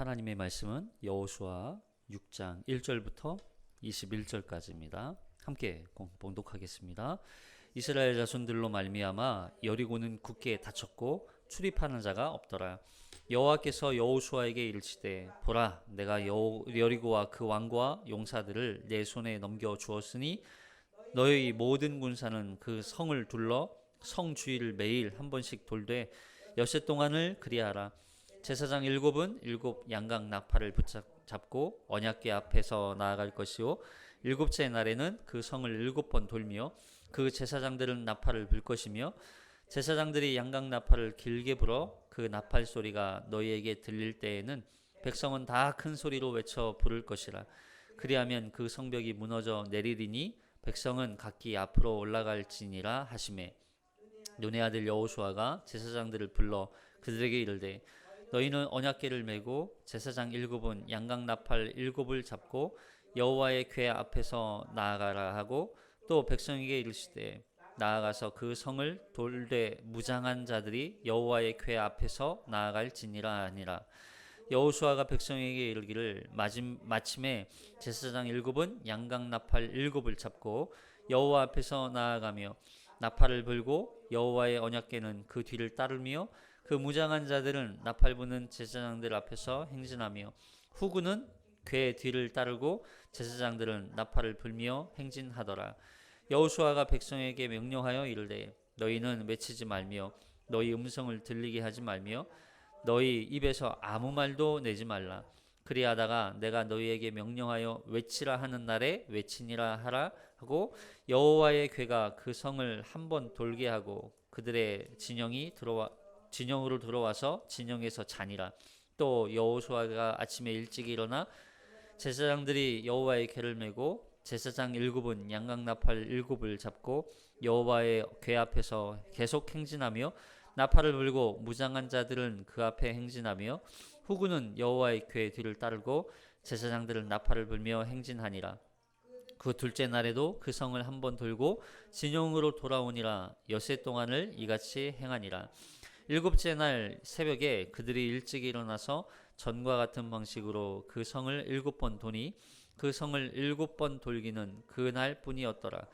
하나님의 말씀은 여호수아 6장 1절부터 21절까지입니다. 함께 봉독하겠습니다. 이스라엘 자손들로 말미암아 여리고는 굳게 닫혔고 출입하는 자가 없더라. 여호와께서 여호수아에게 이르시되 보라, 내가 여리고와 그 왕과 용사들을 내 손에 넘겨 주었으니 너희 모든 군사는 그 성을 둘러 성 주위를 매일 한 번씩 돌되 엿새 동안을 그리하라. 제사장 일곱은 일곱 양각 나팔을 붙잡고 언약궤 앞에서 나아갈 것이요 일곱째 날에는 그 성을 일곱 번 돌며 그 제사장들은 나팔을 불 것이며 제사장들이 양각 나팔을 길게 불어 그 나팔 소리가 너희에게 들릴 때에는 백성은 다 큰 소리로 외쳐 부를 것이라. 그리하면 그 성벽이 무너져 내리리니 백성은 각기 앞으로 올라갈지니라 하시매, 눈의 아들 여호수아가 제사장들을 불러 그들에게 이르되 너희는 언약궤를 메고 제사장 일곱은 양각 나팔 일곱을 잡고 여호와의 궤 앞에서 나아가라 하고, 또 백성에게 이르시되 나아가서 그 성을 돌되 무장한 자들이 여호와의 궤 앞에서 나아갈지니라 하니라. 여호수아가 백성에게 이르기를 마침에 제사장 일곱은 양각 나팔 일곱을 잡고 여호와 앞에서 나아가며 나팔을 불고 여호와의 언약궤는 그 뒤를 따르며 그 무장한 자들은 나팔 부는 제사장들 앞에서 행진하며 후군은 궤 뒤를 따르고 제사장들은 나팔을 불며 행진하더라. 여호수아가 백성에게 명령하여 이르되 너희는 외치지 말며 너희 음성을 들리게 하지 말며 너희 입에서 아무 말도 내지 말라. 그리하다가 내가 너희에게 명령하여 외치라 하는 날에 외치니라 하라 하고, 여호와의 궤가 그 성을 한번 돌게 하고 그들의 진영으로 들어와서 진영에서 자니라. 또 여호수아가 아침에 일찍 일어나 제사장들이 여호와의 궤를 메고 제사장 일곱은 양각 나팔 일곱을 잡고 여호와의 궤 앞에서 계속 행진하며 나팔을 불고 무장한 자들은 그 앞에 행진하며 후군은 여호와의 궤 뒤를 따르고 제사장들은 나팔을 불며 행진하니라. 그 둘째 날에도 그 성을 한번 돌고 진영으로 돌아오니라. 엿새 동안을 이같이 행하니라. 일곱째 날 새벽에 그들이 일찍 일어나서 전과 같은 방식으로 그 성을 일곱 번 도니 그 성을 일곱 번 돌기는 그날 뿐이었더라.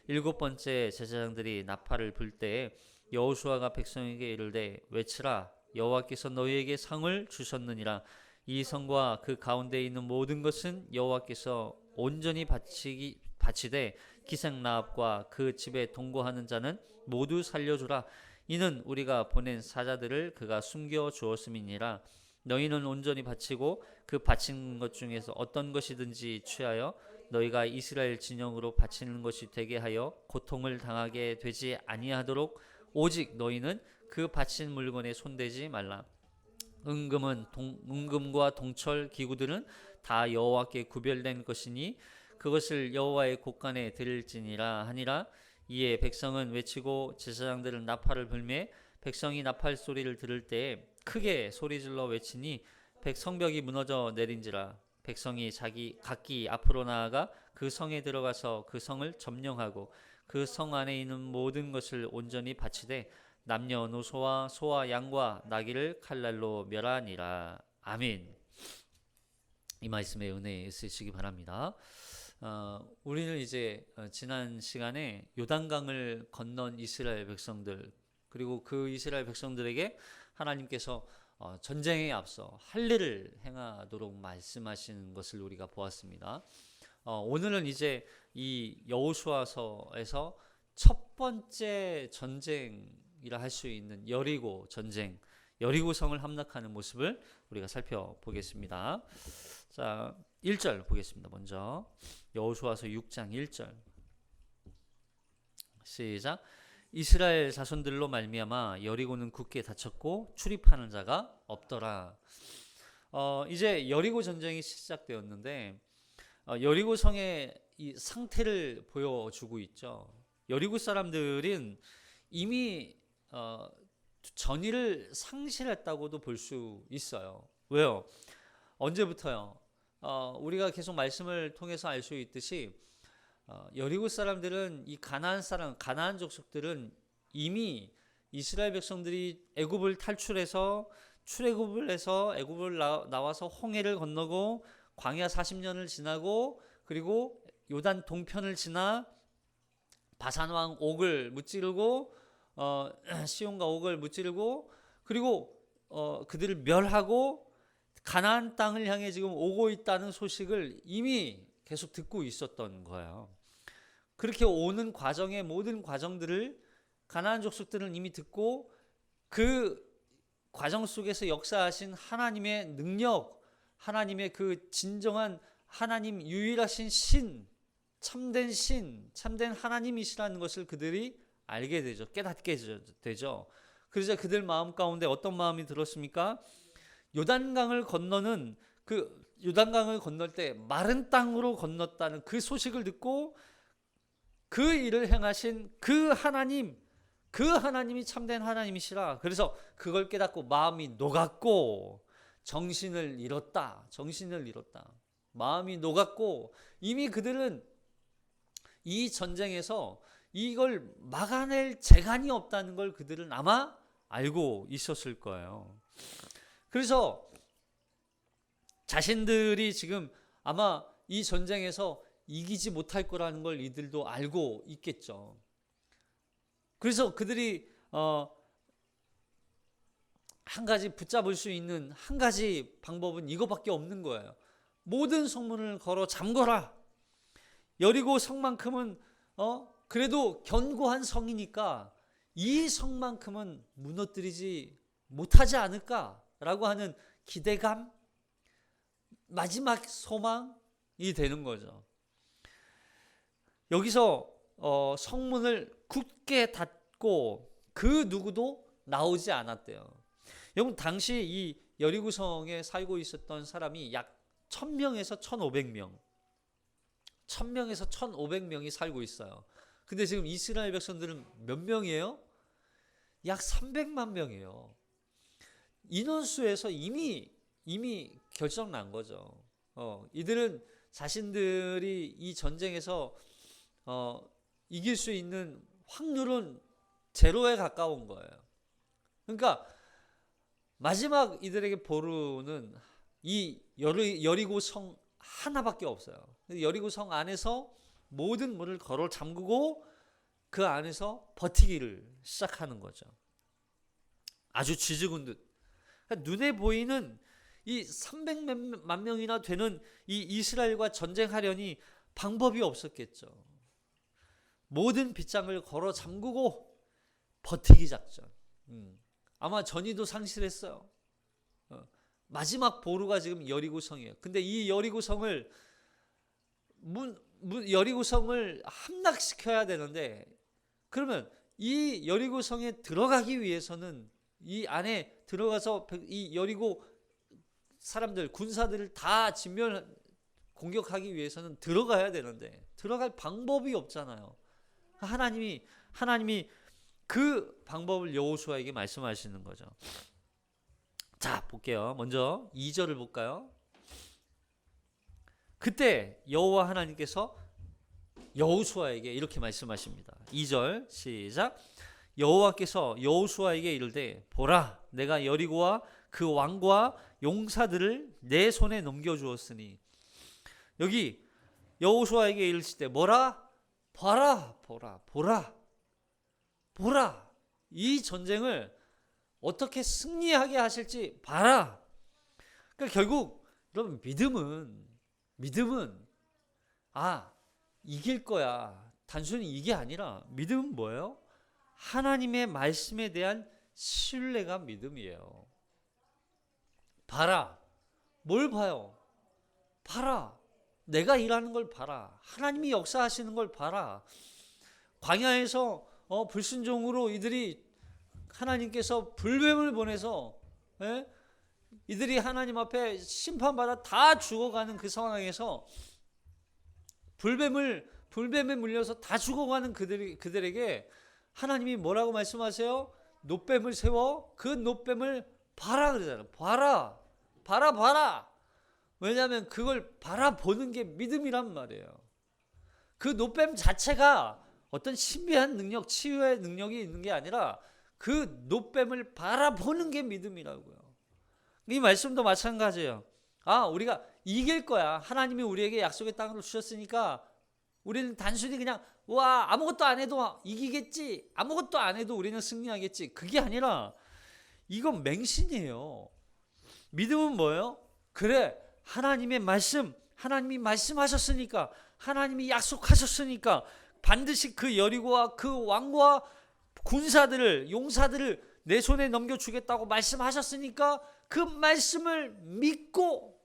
일곱 번째 제사장들이 나팔을 불 때에 여호수아가 백성에게 이르되 외치라. 여호와께서 너희에게 상을 주셨느니라. 이 성과 그 가운데 있는 모든 것은 여호와께서 온전히 바치되 기생나합과 그 집에 동거하는 자는 모두 살려주라. 이는 우리가 보낸 사자들을 그가 숨겨 주었음이니라. 너희는 온전히 바치고 그 바친 것 중에서 어떤 것이든지 취하여 너희가 이스라엘 진영으로 바치는 것이 되게 하여 고통을 당하게 되지 아니하도록 오직 너희는 그 바친 물건에 손대지 말라. 은금과 동철 기구들은 다 여호와께 구별된 것이니 그것을 여호와의 곳간에 드릴지니라 하니라. 이에 백성은 외치고 제사장들은 나팔을 불매 백성이 나팔 소리를 들을 때에 크게 소리질러 외치니 성벽이 무너져 내린지라. 백성이 각기 앞으로 나아가 그 성에 들어가서 그 성을 점령하고 그 성 안에 있는 모든 것을 온전히 바치되 남녀노소와 소와 양과 나귀를 칼날로 멸하니라. 아멘. 이 말씀에 은혜 있으시기 바랍니다. 우리는 이제 지난 시간에 요단강을 건넌 이스라엘 백성들, 그리고 그 이스라엘 백성들에게 하나님께서 전쟁에 앞서 할 일을 행하도록 말씀하시는 것을 우리가 보았습니다. 오늘은 이제 이 여호수아서에서 첫 번째 전쟁이라 할 수 있는 여리고 전쟁, 여리고 성을 함락하는 모습을 우리가 살펴보겠습니다. 자, 1절 보겠습니다. 먼저 여호수아서 6장 1절 시작. 이스라엘 자손들로 말미암아 여리고는 굳게 닫혔고 출입하는 자가 없더라. 이제 여리고 전쟁이 시작되었는데 여리고 성의 이 상태를 보여주고 있죠. 여리고 사람들은 이미 전의를 상실했다고도 볼 수 있어요. 왜요? 언제부터요? 우리가 계속 말씀을 통해서 알 수 있듯이 여리고 사람들은 이 가나안 족속들은 이미 이스라엘 백성들이 애굽을 탈출해서 출애굽을 해서 애굽을 나와서 홍해를 건너고 광야 40년을 지나고 그리고 요단 동편을 지나 바산 왕 옥을 무찌르고 시온과 옥을 무찌르고 그리고 그들을 멸하고 가나안 땅을 향해 지금 오고 있다는 소식을 이미 계속 듣고 있었던 거예요. 그렇게 오는 과정의 모든 과정들을 가나안 족속들은 이미 듣고 그 과정 속에서 역사하신 하나님의 능력, 하나님의 그 진정한 하나님 유일하신 참된 하나님이시라는 것을 그들이 알게 되죠. 깨닫게 되죠. 그래서 그들 마음 가운데 어떤 마음이 들었습니까? 요단강을 건너는 그 요단강을 건널 때 마른 땅으로 건넜다는 그 소식을 듣고 그 일을 행하신 그 하나님이 참된 하나님이시라. 그래서 그걸 깨닫고 마음이 녹았고 정신을 잃었다. 마음이 녹았고 이미 그들은 이 전쟁에서 이걸 막아낼 재간이 없다는 걸 그들은 아마 알고 있었을 거예요. 그래서 자신들이 지금 아마 이 전쟁에서 이기지 못할 거라는 걸 이들도 알고 있겠죠. 그래서 그들이 한 가지 붙잡을 수 있는 한 가지 방법은 이거밖에 없는 거예요. 모든 성문을 걸어 잠궈라. 여리고 성만큼은 그래도 견고한 성이니까 이 성만큼은 무너뜨리지 못하지 않을까라고 하는 기대감, 마지막 소망이 되는 거죠. 여기서 성문을 굳게 닫고 그 누구도 나오지 않았대요. 여러분 당시 이 여리고성에 살고 있었던 사람이 약 1000명에서 1500명 1000명에서 1500명이 살고 있어요. 근데 지금 이스라엘 백성들은 몇 명이에요? 약 300만 명이에요. 인원수에서 이미 결정 난 거죠. 이들은 자신들이 이 전쟁에서 이길 수 있는 확률은 제로에 가까운 거예요. 그러니까 마지막 이들에게 보루는 이 여리고 성 하나밖에 없어요. 여리고 성 안에서 모든 문을 걸어 잠그고 그 안에서 버티기를 시작하는 거죠. 아주 쥐죽은 듯. 그러니까 눈에 보이는 이 300만 명이나 되는 이 이스라엘과 전쟁하려니 방법이 없었겠죠. 모든 빗장을 걸어 잠그고 버티기 작전. 아마 전의도 상실했어요. 마지막 보루가 지금 여리고성이에요. 근데 이 여리고성을 여리고성을 함락시켜야 되는데 그러면 이 여리고성에 들어가기 위해서는 이 안에 들어가서 이 여리고 사람들 군사들을 다 진멸 공격하기 위해서는 들어가야 되는데 들어갈 방법이 없잖아요. 하나님이 그 방법을 여호수아에게 말씀하시는 거죠. 자, 볼게요. 먼저 2절을 볼까요? 그때 여호와 하나님께서 여호수아에게 이렇게 말씀하십니다. 2절 시작. 여호와께서 여호수아에게 이르되 보라 내가 여리고와 그 왕과 용사들을 내 손에 넘겨주었으니. 여기 여호수아에게 이르시되 뭐라? 보라. 이 전쟁을 어떻게 승리하게 하실지 봐라. 그러니까 결국 여러분 믿음은 이길 거야. 단순히 이게 아니라 믿음은 뭐예요? 하나님의 말씀에 대한 신뢰가 믿음이에요. 봐라. 뭘 봐요? 봐라. 내가 일하는 걸 봐라. 하나님이 역사하시는 걸 봐라. 광야에서 불순종으로 이들이 하나님께서 불뱀을 보내서 이들이 하나님 앞에 심판받아 다 죽어가는 그 상황에서 불뱀에 물려서 다 죽어가는 그들에게 하나님이 뭐라고 말씀하세요? 놋뱀을 세워 그 놋뱀을 봐라 그러잖아요. 봐라. 왜냐하면 그걸 바라보는 게 믿음이란 말이에요. 그 놋뱀 자체가 어떤 신비한 능력, 치유의 능력이 있는 게 아니라 그 놋뱀을 바라보는 게 믿음이라고요. 이 말씀도 마찬가지예요. 아, 우리가 이길 거야. 하나님이 우리에게 약속의 땅을 주셨으니까 우리는 단순히 그냥 와, 아무것도 안 해도 이기겠지. 아무것도 안 해도 우리는 승리하겠지. 그게 아니라 이건 맹신이에요. 믿음은 뭐예요? 그래, 하나님의 말씀, 하나님이 말씀하셨으니까, 하나님이 약속하셨으니까 반드시 그 여리고와 그 왕과 군사들을, 용사들을 내 손에 넘겨주겠다고 말씀하셨으니까 그 말씀을 믿고,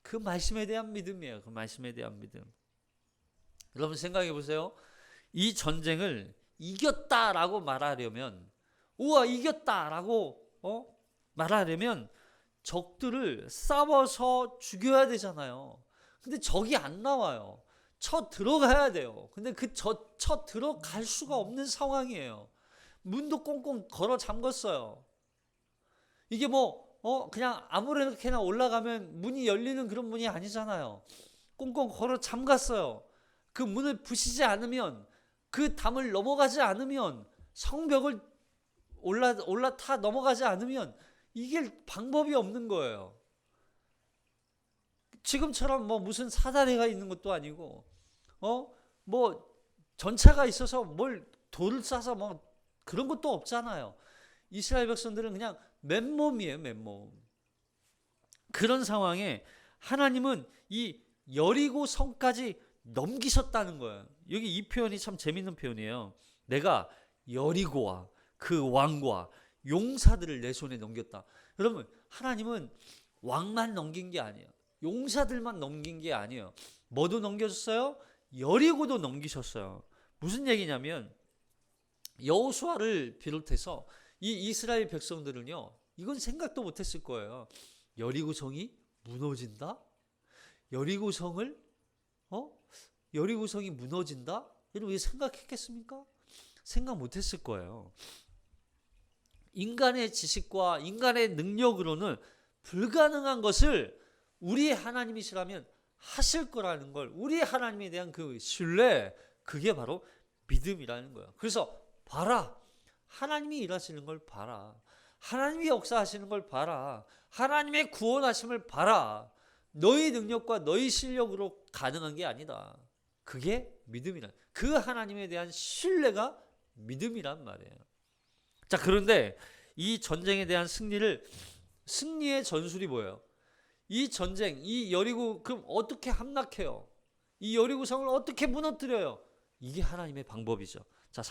그 말씀에 대한 믿음이에요. 그 말씀에 대한 믿음. 여러분 생각해 보세요. 이 전쟁을 이겼다라고 말하려면, 우와 이겼다라고 말하려면 적들을 싸워서 죽여야 되잖아요. 근데 적이 안 나와요. 쳐 들어가야 돼요. 근데 쳐 들어갈 수가 없는 상황이에요. 문도 꽁꽁 걸어 잠궜어요. 이게 그냥 아무렇게나 올라가면 문이 열리는 그런 문이 아니잖아요. 꽁꽁 걸어 잠갔어요. 그 문을 부시지 않으면, 그 담을 넘어가지 않으면, 성벽을 올라타 넘어가지 않으면 이길 방법이 없는 거예요. 지금처럼 무슨 사다리가 있는 것도 아니고, 전차가 있어서 뭘 돌을 싸서 그런 것도 없잖아요. 이스라엘 백성들은 그냥 맨몸이에요, 맨몸. 그런 상황에 하나님은 이 여리고 성까지 넘기셨다는 거예요. 여기 이 표현이 참 재밌는 표현이에요. 내가 여리고와 그 왕과 용사들을 내 손에 넘겼다. 여러분, 하나님은 왕만 넘긴 게 아니에요. 용사들만 넘긴 게 아니에요. 뭐도 넘겨줬어요? 여리고도 넘기셨어요. 무슨 얘기냐면 여호수아를 비롯해서 이 이스라엘 백성들은요, 이건 생각도 못했을 거예요. 여리고성이 무너진다? 여리고성이 무너진다? 여러분, 이거 생각했겠습니까? 생각 못했을 거예요. 인간의 지식과 인간의 능력으로는 불가능한 것을 우리 하나님이시라면 하실 거라는 걸, 우리 하나님에 대한 그 신뢰, 그게 바로 믿음이라는 거예요. 그래서 봐라, 하나님이 일하시는 걸 봐라, 하나님이 역사하시는 걸 봐라, 하나님의 구원하심을 봐라. 너희 능력과 너희 실력으로 가능한 게 아니다. 그게 믿음이란, 그 하나님에 대한 신뢰가 믿음이란 말이에요. 자, 그런데 이 전쟁에 대한 승리의 전술이 뭐예요? 이 전쟁, 이 여리고, 그럼 어떻게 함락해요? 이 여리고 성을 어떻게 무너뜨려요? 이게 하나님의 방법이죠. 자,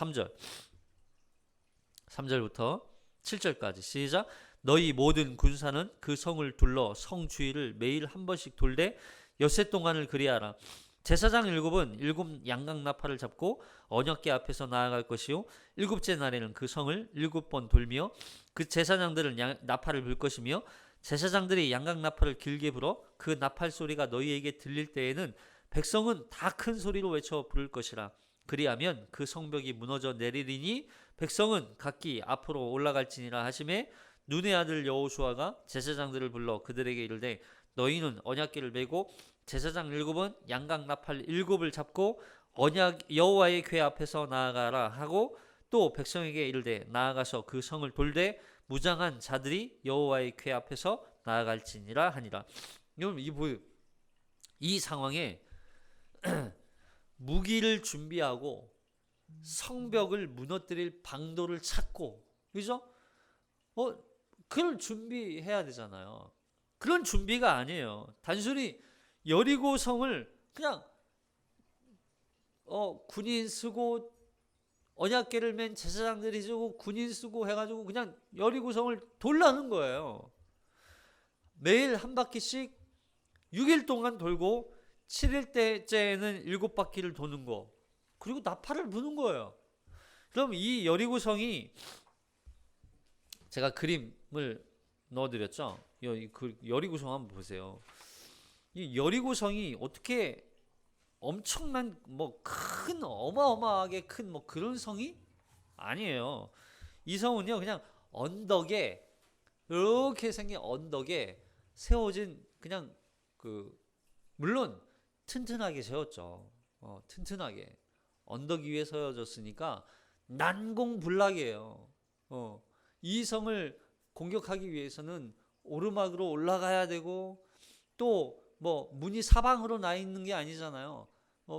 3절부터 7절까지 시작. 너희 모든 군사는 그 성을 둘러 성 주위를 매일 한 번씩 돌되 엿새 동안을 그리하라. 제사장 7은 7 양각 나팔을 잡고 언약궤 앞에서 나아갈 것이요, 7째 날에는 그 성을 7번 돌며 그 제사장들은 나팔을 불 것이며, 제사장들이 양각 나팔을 길게 불어 그 나팔 소리가 너희에게 들릴 때에는 백성은 다 큰 소리로 외쳐 부를 것이라. 그리하면 그 성벽이 무너져 내리리니 백성은 각기 앞으로 올라갈지니라 하시매, 눈의 아들 여호수아가 제사장들을 불러 그들에게 이르되 너희는 언약궤를 메고 제사장 7은 양각 나팔 7을 잡고 언약 여호와의 궤 앞에서 나아가라 하고, 또 백성에게 이르되 나아가서 그 성을 돌되 무장한 자들이 여호와의 궤 앞에서 나아갈지니라 하니라. 여러분, 이 상황에 무기를 준비하고 성벽을 무너뜨릴 방도를 찾고, 그죠? 그걸 준비해야 되잖아요. 그런 준비가 아니에요. 단순히 여리고 성을 그냥 군인 쓰고 언약궤를 맨 제사장들이 쓰고 군인 쓰고 해가지고 그냥 여리고 성을 돌라는 거예요. 매일 한 바퀴씩 6일 동안 돌고 7일째에는 7바퀴를 도는 거, 그리고 나팔을 부는 거예요. 그럼 이 여리고 성이, 제가 그림을 넣어드렸죠. 여리고 성 한번 보세요. 이 여리고 성이 어떻게 엄청난 큰 어마어마하게 큰 그런 성이 아니에요. 이 성은요, 그냥 언덕에, 이렇게 생긴 언덕에 세워진, 그냥 물론 튼튼하게 세웠죠. 튼튼하게 언덕 위에 세워졌으니까 난공불락이에요. 이 성을 공격하기 위해서는 오르막으로 올라가야 되고, 또 뭐 문이 사방으로 나 있는 게 아니잖아요.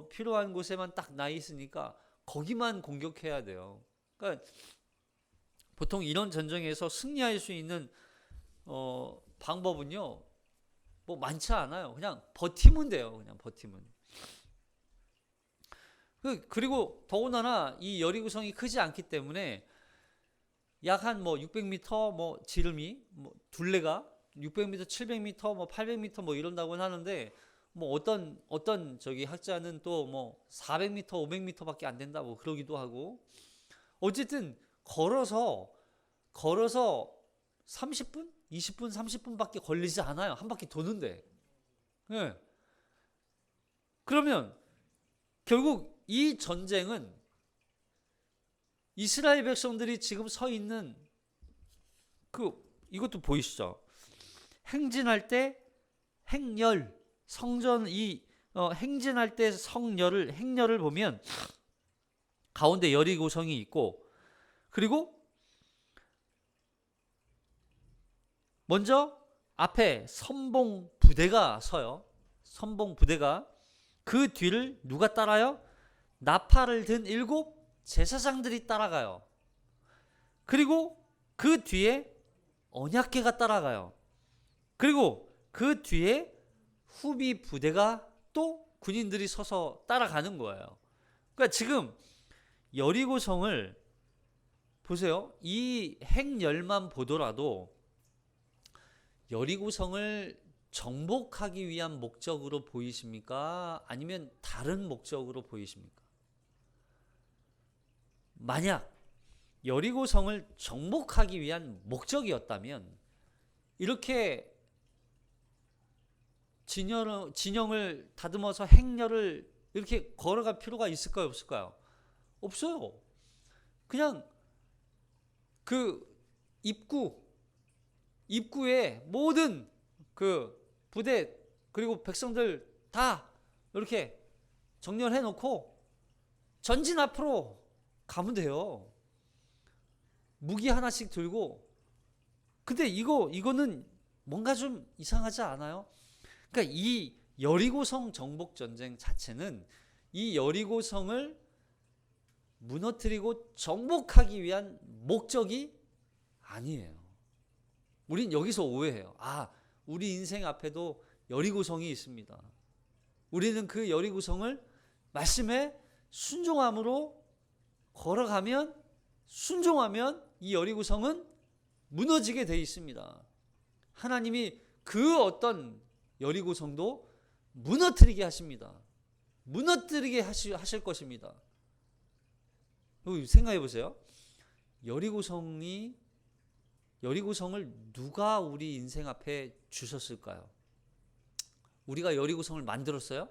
필요한 곳에만 딱 나 있으니까 거기만 공격해야 돼요. 그러니까 보통 이런 전쟁에서 승리할 수 있는 방법은요, 뭐 많지 않아요. 그냥 버티면 돼요. 그냥 버티면. 그리고 더군다나 이 여리고성이 크지 않기 때문에 약 한 뭐 600m 뭐 지름이 뭐 둘레가 600m, 700m, 뭐 800m 뭐 이런다고 하는데, 뭐 어떤 저기 학자는 또 뭐 400m, 500m밖에 안 된다 뭐 그러기도 하고, 어쨌든 걸어서 30분, 20분, 30분밖에 걸리지 않아요. 한 바퀴 도는데. 예. 그러면 결국 이 전쟁은 이스라엘 백성들이 지금 서 있는 이것도 보이시죠? 행진할 때 행렬, 성전 행진할 때 행렬을 보면 가운데 여리고성이 있고, 그리고 먼저 앞에 선봉 부대가 서요. 선봉 부대가. 그 뒤를 누가 따라요? 나팔을 든 7 제사장들이 따라가요. 그리고 그 뒤에 언약궤가 따라가요. 그리고 그 뒤에 후비 부대가 또 군인들이 서서 따라가는 거예요. 그러니까 지금 여리고성을 보세요. 이 행렬만 보더라도 여리고성을 정복하기 위한 목적으로 보이십니까? 아니면 다른 목적으로 보이십니까? 만약 여리고성을 정복하기 위한 목적이었다면 이렇게 진영을 다듬어서 행렬을 이렇게 걸어갈 필요가 있을까요? 없을까요? 없어요. 그냥 그 입구에 모든 그 부대 그리고 백성들 다 이렇게 정렬해 놓고 전진 앞으로 가면 돼요. 무기 하나씩 들고. 근데 이거는 뭔가 좀 이상하지 않아요? 그러니까 이 여리고성 정복 전쟁 자체는 이 여리고성을 무너뜨리고 정복하기 위한 목적이 아니에요. 우린 여기서 오해해요. 우리 인생 앞에도 여리고성이 있습니다. 우리는 그 여리고성을 말씀에 순종함으로 걸어가면, 순종하면 이 여리고성은 무너지게 되어 있습니다. 하나님이 그 어떤 여리고성도 무너뜨리게 하십니다. 무너뜨리게 하실 것입니다. 생각해 보세요. 여리고성을 누가 우리 인생 앞에 주셨을까요? 우리가 여리고성을 만들었어요?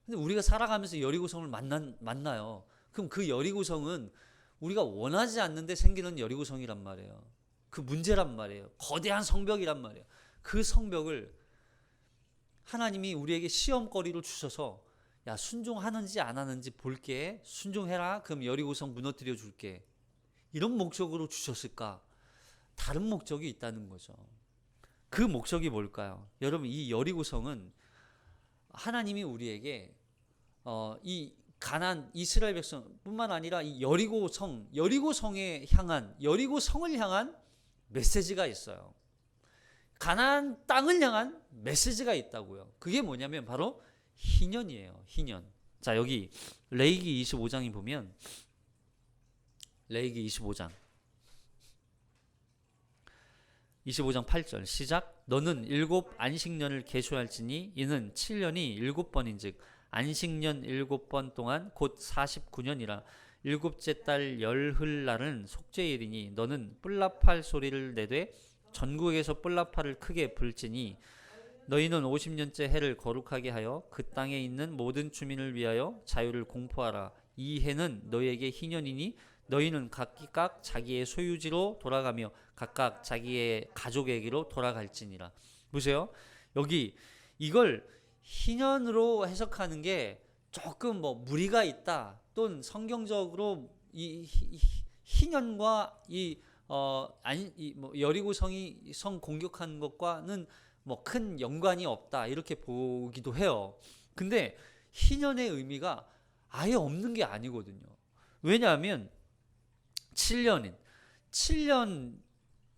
근데 우리가 살아가면서 여리고성을 만나요. 그럼 그 여리고성은 우리가 원하지 않는데 생기는 여리고성이란 말이에요. 그 문제란 말이에요. 거대한 성벽이란 말이에요. 그 성벽을 하나님이 우리에게 시험거리로 주셔서, 야, 순종하는지 안 하는지 볼게. 순종해라. 그럼 여리고성 무너뜨려 줄게. 이런 목적으로 주셨을까? 다른 목적이 있다는 거죠. 그 목적이 뭘까요? 여러분, 이 여리고성은 하나님이 우리에게 이 가나안 이스라엘 백성뿐만 아니라 이 여리고성을 향한 메시지가 있어요. 가나안 땅을 향한 메시지가 있다고요. 그게 뭐냐면 바로 희년이에요. 희년. 자, 여기 레위기 25장에 보면, 레위기 25장 8절 시작. 너는 7 안식년을 계수할지니 이는 7년이 7번인즉 안식년 7번 동안 곧 49년이라. 7째 달 열흘날은 속죄일이니 너는 뿔나팔 소리를 내되 전국에서 뿔나팔을 크게 불지니 너희는 50년째 해를 거룩하게 하여 그 땅에 있는 모든 주민을 위하여 자유를 공포하라. 이 해는 너희에게 희년이니 너희는 각각 자기의 소유지로 돌아가며 각각 자기의 가족에게로 돌아갈지니라. 보세요. 여기 이걸 희년으로 해석하는 게 조금 무리가 있다, 또는 성경적으로 이 희년과 이 여리고 성 공격한 것과는 뭐 큰 연관이 없다 이렇게 보기도 해요. 근데 희년의 의미가 아예 없는 게 아니거든요. 왜냐하면 7년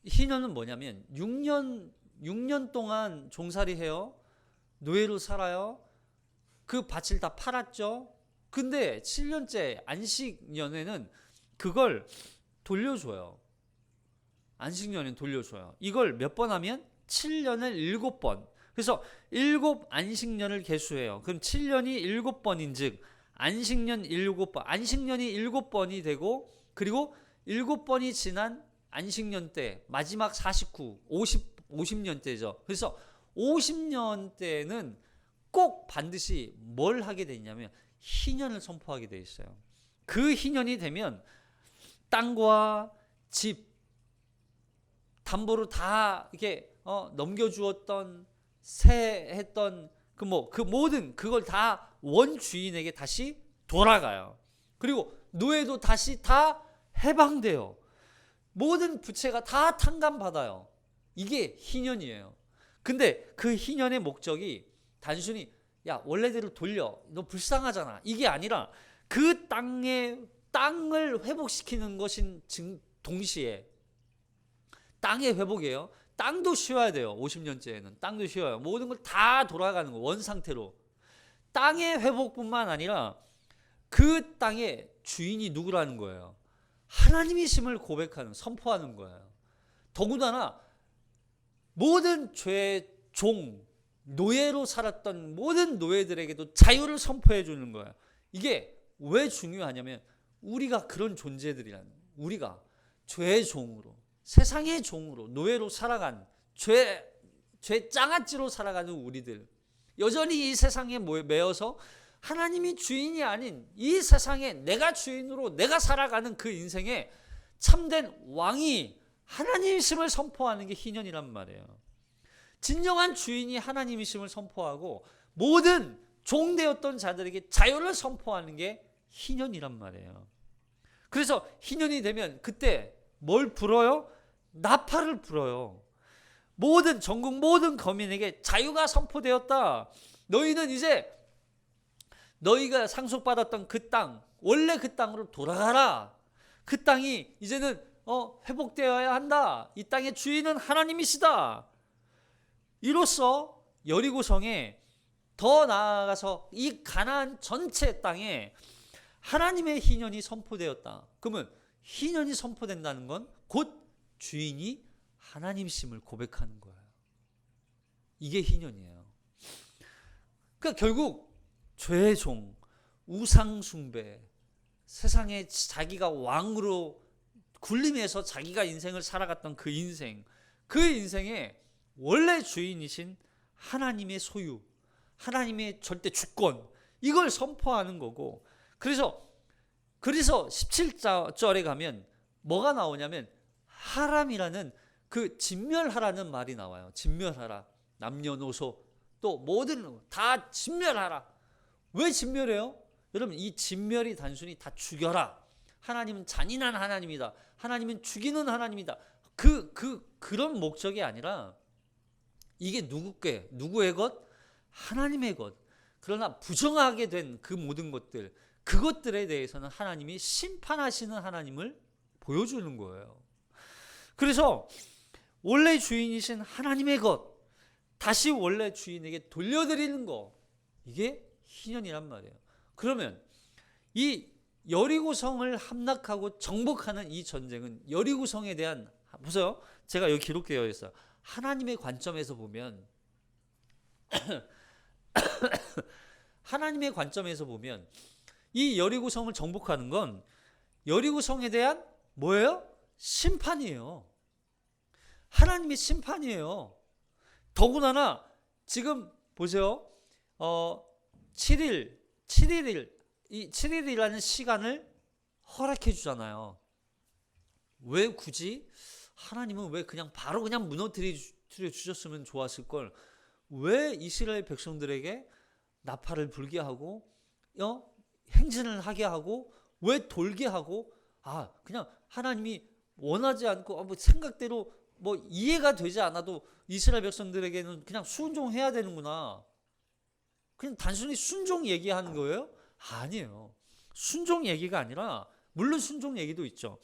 희년은 뭐냐면 6년 동안 종살이 해요. 노예로 살아요. 그 밭을 다 팔았죠. 근데 7년째 안식년에는 그걸 돌려줘요. 안식년은 돌려줘요. 이걸 몇 번 하면 7년을 7번. 그래서 7 안식년을 계수해요. 그럼 7년이 7번인즉 안식년 7번. 안식년이 7번이 되고 그리고 7번이 지난 안식년 때 마지막 49, 50년 때죠. 그래서 50년 때는 꼭 반드시 뭘 하게 되냐면 희년을 선포하게 돼 있어요. 그 희년이 되면 땅과 집 담보로 다 이렇게 넘겨주었던 세했던 그 모든 그걸 다 원주인에게 다시 돌아가요. 그리고 노예도 다시 다 해방돼요. 모든 부채가 다 탕감받아요. 이게 희년이에요. 근데 그 희년의 목적이 단순히 야 원래대로 돌려 너 불쌍하잖아 이게 아니라 그 땅을 회복시키는 것인 동시에 땅의 회복이에요. 땅도 쉬어야 돼요. 50년째에는 땅도 쉬어요. 모든 걸 다 돌아가는 거 원상태로. 땅의 회복뿐만 아니라 그 땅의 주인이 누구라는 거예요. 하나님이심을 고백하는 선포하는 거예요. 더군다나 모든 죄의 종 노예로 살았던 모든 노예들에게도 자유를 선포해 주는 거예요. 이게 왜 중요하냐면 우리가 그런 존재들이라는 거예요. 우리가 죄의 종으로 세상의 종으로 노예로 살아간 죄 장아찌로 살아가는 우리들 여전히 이 세상에 매여서 하나님이 주인이 아닌 이 세상에 내가 주인으로 내가 살아가는 그 인생에 참된 왕이 하나님이심을 선포하는 게 희년이란 말이에요. 진정한 주인이 하나님이심을 선포하고 모든 종되었던 자들에게 자유를 선포하는 게 희년이란 말이에요. 그래서 희년이 되면 그때 뭘 불어요? 나팔을 불어요. 전국 모든 거민에게 자유가 선포되었다. 너희는 이제 너희가 상속받았던 그 땅, 원래 그 땅으로 돌아가라. 그 땅이 이제는 회복되어야 한다. 이 땅의 주인은 하나님이시다. 이로써 여리고성에 더 나아가서 이 가나안 전체 땅에 하나님의 희년이 선포되었다. 그러면 희년이 선포된다는 건 곧 주인이 하나님이심을 고백하는 거예요. 이게 희년이에요. 그러니까 결국 죄의 종, 우상 숭배, 세상에 자기가 왕으로 군림해서 자기가 인생을 살아갔던 그 인생에 원래 주인이신 하나님의 소유, 하나님의 절대 주권 이걸 선포하는 거고 그래서 17절에 가면 뭐가 나오냐면 하람이라는 그 진멸하라는 말이 나와요. 진멸하라. 남녀노소 또 모든 다 진멸하라. 왜 진멸해요? 여러분 이 진멸이 단순히 다 죽여라. 하나님은 잔인한 하나님이다. 하나님은 죽이는 하나님이다. 그런 목적이 아니라 이게 누구의 것? 하나님의 것. 그러나 부정하게 된 그 모든 것들 그것들에 대해서는 하나님이 심판하시는 하나님을 보여주는 거예요. 그래서 원래 주인이신 하나님의 것 다시 원래 주인에게 돌려드리는 거 이게 희년이란 말이에요. 그러면 이 여리고성을 함락하고 정복하는 이 전쟁은 여리고성에 대한 보세요. 제가 여기 기록되어 있어요. 하나님의 관점에서 보면 하나님의 관점에서 보면 이 여리고성을 정복하는 건 여리고성에 대한 뭐예요? 심판이에요. 하나님의 심판이에요. 더군다나 지금 보세요. 7일이라는 시간을 허락해 주잖아요. 왜 굳이 하나님은 왜 바로 무너뜨려 주셨으면 좋았을 걸 왜 이스라엘 백성들에게 나팔을 불게 하고 행진을 하게 하고 왜 돌게 하고 그냥 하나님이 원하지 않고 뭐 생각대로 뭐 이해가 되지 않아도 이스라엘 백성들에게는 그냥 순종해야 되는구나. 그냥 단순히 순종 얘기하는 거예요? 아니에요. 순종 얘기가 아니라, 물론 순종 얘기도 있죠.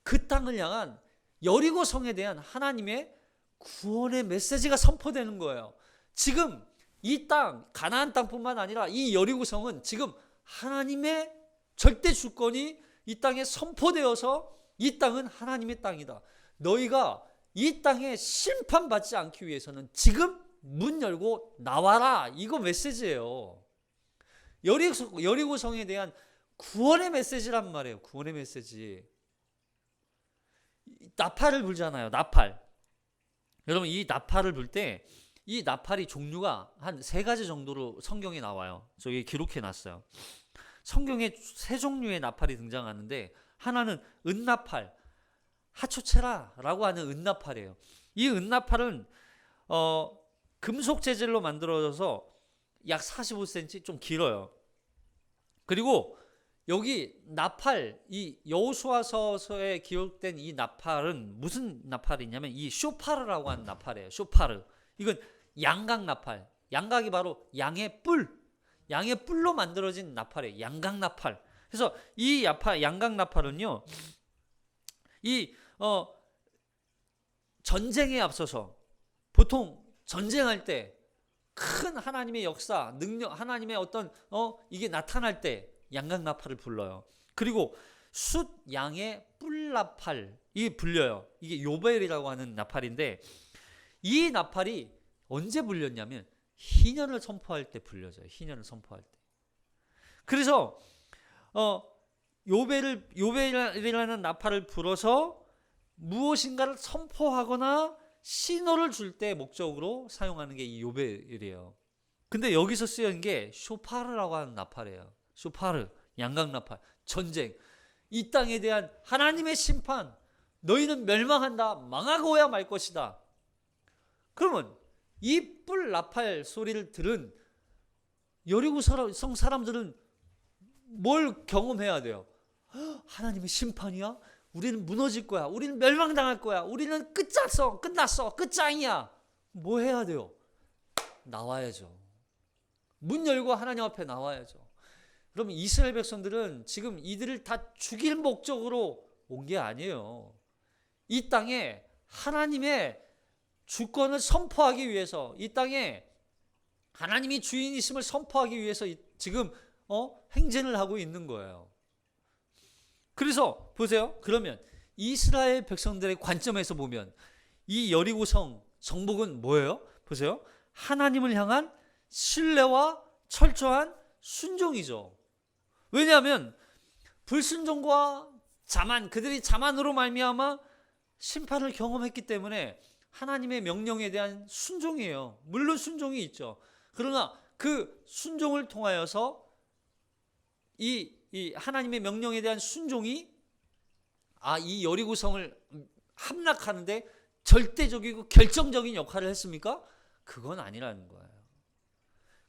그 땅을 향한 여리고 성에 대한 하나님의 구원의 메시지가 선포되는 거예요. 지금 이 땅, 가나안 땅뿐만 아니라 이 여리고 성은 지금 하나님의 절대 주권이 이 땅에 선포되어서 이 땅은 하나님의 땅이다. 너희가 이 땅에 심판받지 않기 위해서는 지금 문 열고 나와라. 이거 메시지예요. 여리고 성에 대한 구원의 메시지란 말이에요. 구원의 메시지. 나팔을 불잖아요. 나팔. 여러분, 이 나팔을 불 때 이 나팔이 종류가 한 3가지 정도로 성경에 나와요. 저기 기록해 놨어요. 성경에 3종류의 나팔이 등장하는데, 하나는 은나팔, 하초체라라고 하는 은나팔이에요. 이 은나팔은 금속 재질로 만들어져서 약 45cm, 좀 길어요. 그리고 여기 나팔, 이 여호수아서에 기록된 이 나팔은 무슨 나팔이냐면 이 쇼파르라고 하는 나팔이에요. 쇼파르. 이건 양각 나팔. 양각이 바로 양의 뿔로 만들어진 나팔이에요. 양각 나팔. 그래서 이 양각 나팔은요, 이 전쟁에 앞서서 보통 전쟁할 때 큰 하나님의 역사, 능력, 하나님의 어떤 이게 나타날 때 양각 나팔을 불러요. 그리고 숫 양의 뿔 나팔, 이게 불려요. 이게 요벨이라고 하는 나팔인데, 이 나팔이 언제 불렸냐면 희년을 선포할 때 불려져요. 희년을 선포할 때. 그래서 요벨이라는 나팔을 불어서 무엇인가를 선포하거나 신호를 줄 때 목적으로 사용하는 게 이 요벨이에요. 근데 여기서 쓰인 게 쇼파르라고 하는 나팔이에요. 쇼파르, 양각 나팔, 전쟁, 이 땅에 대한 하나님의 심판, 너희는 멸망한다, 망하고야 말 것이다. 그러면 이 뿔 나팔 소리를 들은 여리고 성 사람들은 뭘 경험해야 돼요? 하나님의 심판이야? 우리는 무너질 거야. 우리는 멸망당할 거야. 우리는 끝났어. 끝장이야. 뭐 해야 돼요? 나와야죠. 문 열고 하나님 앞에 나와야죠. 그럼 이스라엘 백성들은 지금 이들을 다 죽일 목적으로 온 게 아니에요. 이 땅에 하나님의 주권을 선포하기 위해서, 이 땅에 하나님이 주인이심을 선포하기 위해서 지금 행진을 하고 있는 거예요. 그래서 보세요. 그러면 이스라엘 백성들의 관점에서 보면 이 여리고성 정복은 뭐예요? 보세요. 하나님을 향한 신뢰와 철저한 순종이죠. 왜냐하면 불순종과 자만, 그들이 자만으로 말미암아 심판을 경험했기 때문에 하나님의 명령에 대한 순종이에요. 물론 순종이 있죠. 그러나 그 순종을 통하여서 이 하나님의 명령에 대한 순종이 이 여리고성을 함락하는데 절대적이고 결정적인 역할을 했습니까? 그건 아니라는 거예요.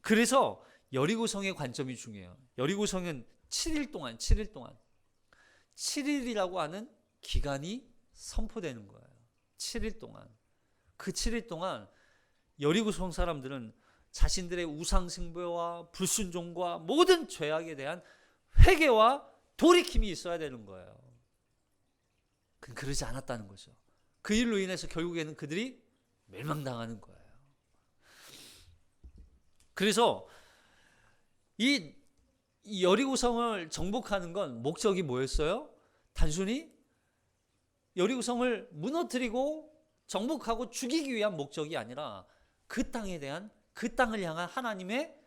그래서 여리고성의 관점이 중요해요. 여리고성은 7일이라고 하는 기간이 선포되는 거예요. 7일 동안. 그 7일 동안 여리고성 사람들은 자신들의 우상숭배와 불순종과 모든 죄악에 대한 회개와 돌이킴이 있어야 되는 거예요. 그러지 않았다는 거죠. 그 일로 인해서 결국에는 그들이 멸망당하는 거예요. 그래서 이 여리고성을 정복하는 건 목적이 뭐였어요? 단순히 여리고성을 무너뜨리고 정복하고 죽이기 위한 목적이 아니라 그 땅을 향한 하나님의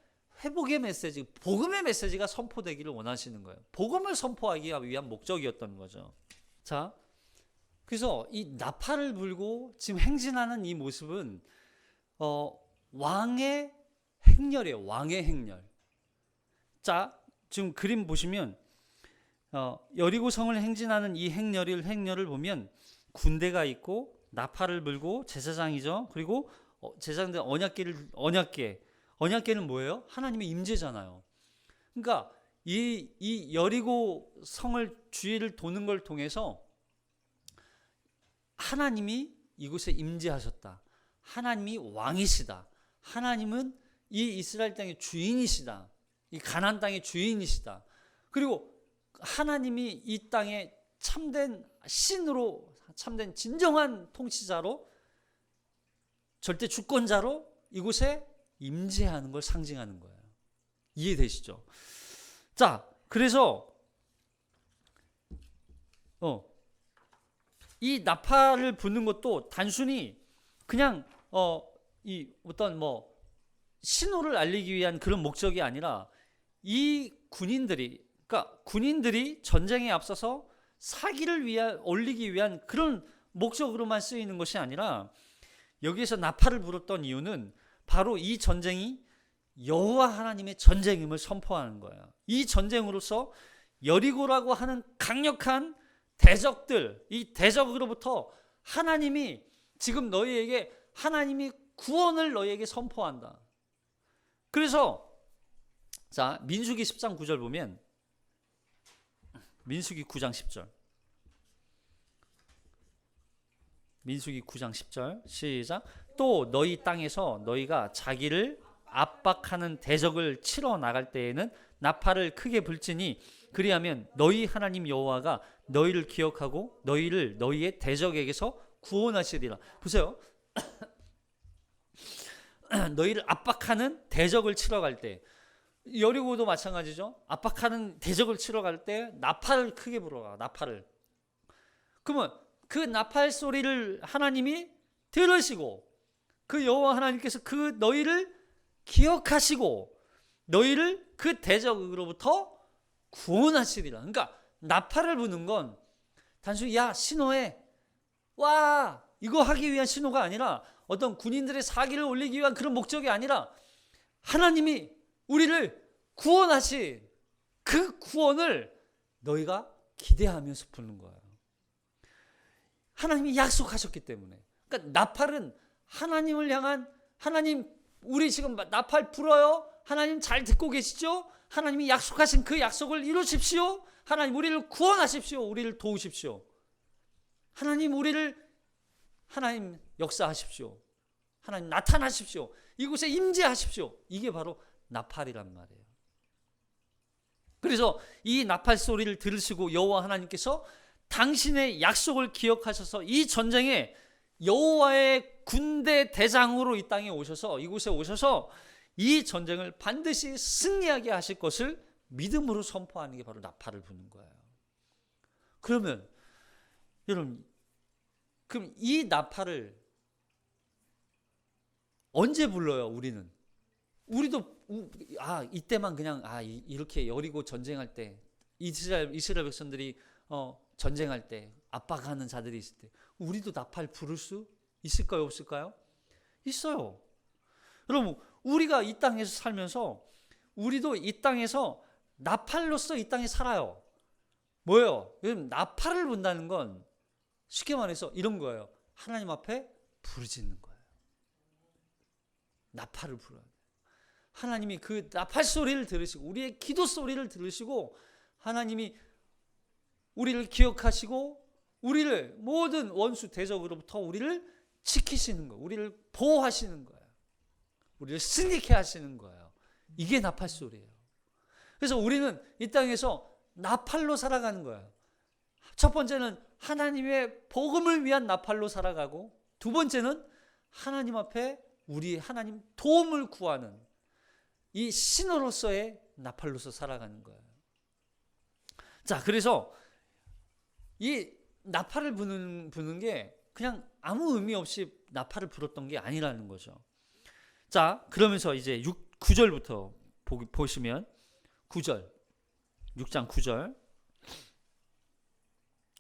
회복의 메시지, 복음의 메시지가 선포되기를 원하시는 거예요. 복음을 선포하기 위한 목적이었던 거죠. 자, 그래서 이 나팔을 불고 지금 행진하는 이 모습은 왕의 행렬이에요. 왕의 행렬. 자, 지금 그림 보시면 여리고성을 행진하는 이 행렬을 보면 군대가 있고 나팔을 불고 제사장이죠. 그리고 제사장들 언약궤는 뭐예요? 하나님의 임재잖아요. 그러니까 이 여리고 성을 주위를 도는 걸 통해서 하나님이 이곳에 임재하셨다. 하나님이 왕이시다. 하나님은 이 이스라엘 땅의 주인이시다. 이 가나안 땅의 주인이시다. 그리고 하나님이 이 땅에 참된 신으로, 참된 진정한 통치자로, 절대 주권자로 이곳에 임재하는 걸 상징하는 거예요. 이해되시죠? 자, 그래서 이 나팔을 부는 것도 단순히 그냥 이 어떤 신호를 알리기 위한 그런 목적이 아니라, 이 군인들이, 그러니까 군인들이 전쟁에 앞서서 사기를 올리기 위한 그런 목적으로만 쓰이는 것이 아니라, 여기에서 나팔을 불었던 이유는 바로 이 전쟁이 여호와 하나님의 전쟁임을 선포하는 거예요. 이 전쟁으로서 여리고라고 하는 강력한 대적들, 이 대적으로부터 하나님이 지금 너희에게, 하나님이 구원을 너희에게 선포한다. 그래서 자, 민수기 10장 9절 보면, 민수기 9장 10절, 민수기 9장 10절 시작. 또 너희 땅에서 너희가 자기를 압박하는 대적을 치러 나갈 때에는 나팔을 크게 불지니, 그리하면 너희 하나님 여호와가 너희를 기억하고 너희를 너희의 대적에게서 구원하시리라. 보세요. 너희를 압박하는 대적을 치러 갈 때, 여리고도 마찬가지죠. 압박하는 대적을 치러 갈 때 나팔을 크게 불어라. 나팔을. 그러면 그 나팔 소리를 하나님이 들으시고, 그 여호와 하나님께서 그 너희를 기억하시고 너희를 그 대적으로부터 구원하시리라. 그러니까 나팔을 부는 건 단순히 야 신호해, 와 이거 하기 위한 신호가 아니라, 어떤 군인들의 사기를 올리기 위한 그런 목적이 아니라, 하나님이 우리를 구원하신 그 구원을 너희가 기대하면서 부는 거예요. 하나님이 약속하셨기 때문에. 그러니까 나팔은 하나님을 향한, 하나님 우리 지금 나팔 불어요. 하나님 잘 듣고 계시죠? 하나님이 약속하신 그 약속을 이루십시오. 하나님 우리를 구원하십시오. 우리를 도우십시오. 하나님 하나님 역사하십시오. 하나님 나타나십시오. 이곳에 임재하십시오. 이게 바로 나팔이란 말이에요. 그래서 이 나팔 소리를 들으시고 여호와 하나님께서 당신의 약속을 기억하셔서 이 전쟁에 여호와의 군대 대장으로 이 땅에 오셔서, 이곳에 오셔서 이 전쟁을 반드시 승리하게 하실 것을 믿음으로 선포하는 게 바로 나팔을 부는 거예요. 그러면 여러분, 그럼 이 나팔을 언제 불러요? 우리도 이때만 그냥 이렇게 여리고 전쟁할 때, 이스라엘 백성들이 전쟁할 때 압박하는 자들이 있을 때 우리도 나팔 부를 수 있을까요? 없을까요? 있어요. 여러분, 우리가 이 땅에서 살면서 우리도 이 땅에서 나팔로서 이 땅에 살아요. 뭐예요? 나팔을 분다는 건 쉽게 말해서 이런 거예요. 하나님 앞에 부르짖는 거예요. 나팔을 불어야 돼요. 하나님이 그 나팔 소리를 들으시고, 우리의 기도 소리를 들으시고, 하나님이 우리를 기억하시고 우리를 모든 원수 대적으로부터 우리를 지키시는 거예요. 우리를 보호하시는 거예요. 우리를 승리케 하시는 거예요. 이게 나팔 소리예요. 그래서 우리는 이 땅에서 나팔로 살아가는 거예요. 첫 번째는 하나님의 복음을 위한 나팔로 살아가고, 두 번째는 하나님 앞에 우리 하나님 도움을 구하는 이 신호로서의 나팔로서 살아가는 거예요. 자, 그래서 이 나팔을 부는 게 그냥 아무 의미 없이 나팔을 불었던 게 아니라는 거죠. 자, 그러면서 이제 9절부터 보시면 9절, 6장 9절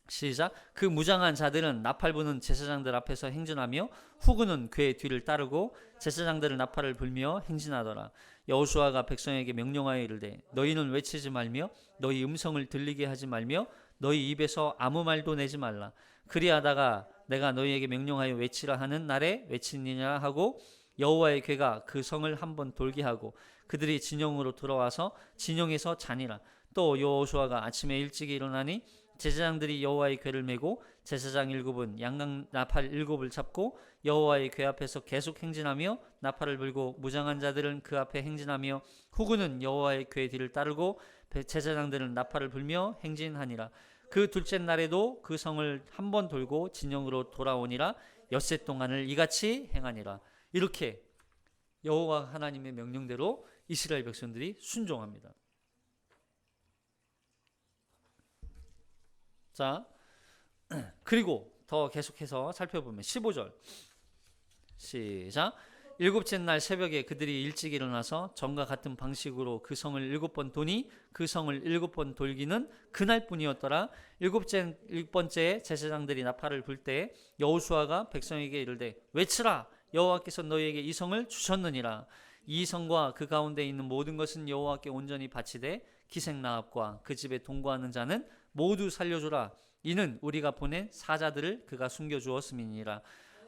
시작. 그 무장한 자들은 나팔 부는 제사장들 앞에서 행진하며 후군은 그의 뒤를 따르고 제사장들은 나팔을 불며 행진하더라. 여호수아가 백성에게 명령하여 이르되 너희는 외치지 말며 너희 음성을 들리게 하지 말며 너희 입에서 아무 말도 내지 말라. 그리하다가 내가 너희에게 명령하여 외치라 하는 날에 외치느냐 하고 여호와의 궤가 그 성을 한번 돌게 하고 그들이 진영으로 들어와서 진영에서 자니라. 또 여호수아가 아침에 일찍 일어나니 제사장들이 여호와의 궤를 메고 제사장 7은 양강 나팔 7을 잡고 여호와의 궤 앞에서 계속 행진하며 나팔을 불고 무장한 자들은 그 앞에 행진하며 후군은 여호와의 궤 뒤를 따르고 제사장들은 나팔을 불며 행진하니라. 그 둘째 날에도 그 성을 한 번 돌고 진영으로 돌아오니라. 엿새 동안을 이같이 행하니라. 이렇게 여호와 하나님의 명령대로 이스라엘 백성들이 순종합니다. 자, 그리고 더 계속해서 살펴보면 15절 시작. 일곱째 날 새벽에 그들이 일찍 일어나서 전과 같은 방식으로 그 성을 7번 도니 그 성을 7번 돌기는 그날뿐이었더라. 일곱 번째 제사장들이 나팔을 불 때 여호수아가 백성에게 이르되 외치라. 여호와께서 너희에게 이 성을 주셨느니라. 이 성과 그 가운데 있는 모든 것은 여호와께 온전히 바치되 기생나합과 그 집에 동거하는 자는 모두 살려주라. 이는 우리가 보낸 사자들을 그가 숨겨주었음이니라.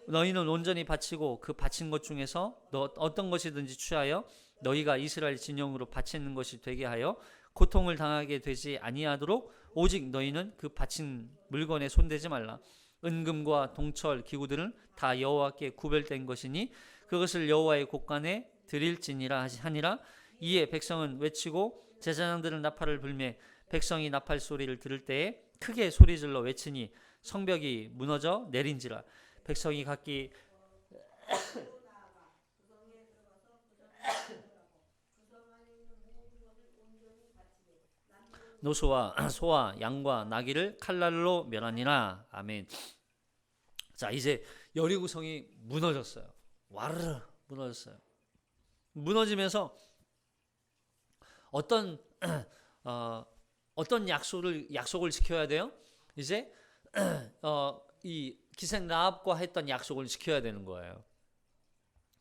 너희는 온전히 바치고 그 바친 것 중에서 어떤 것이든지 취하여 너희가 이스라엘 진영으로 바치는 것이 되게 하여 고통을 당하게 되지 아니하도록 오직 너희는 그 바친 물건에 손대지 말라. 은금과 동철 기구들은 다 여호와께 구별된 것이니 그것을 여호와의 곳간에 드릴지니라 하니라. 이에 백성은 외치고 제사장들은 나팔을 불매 백성이 나팔 소리를 들을 때에 크게 소리질러 외치니 성벽이 무너져 내린지라. 백성이 각기 노소와 소와 양과 나귀를 칼날로 멸하니라. 아멘. 자, 이제 여리고성이 무너졌어요. 와르르 무너졌어요. 무너지면서 어떤 약속을 지켜야 돼요? 이제 이 기생 라합과 했던 약속을 지켜야 되는 거예요.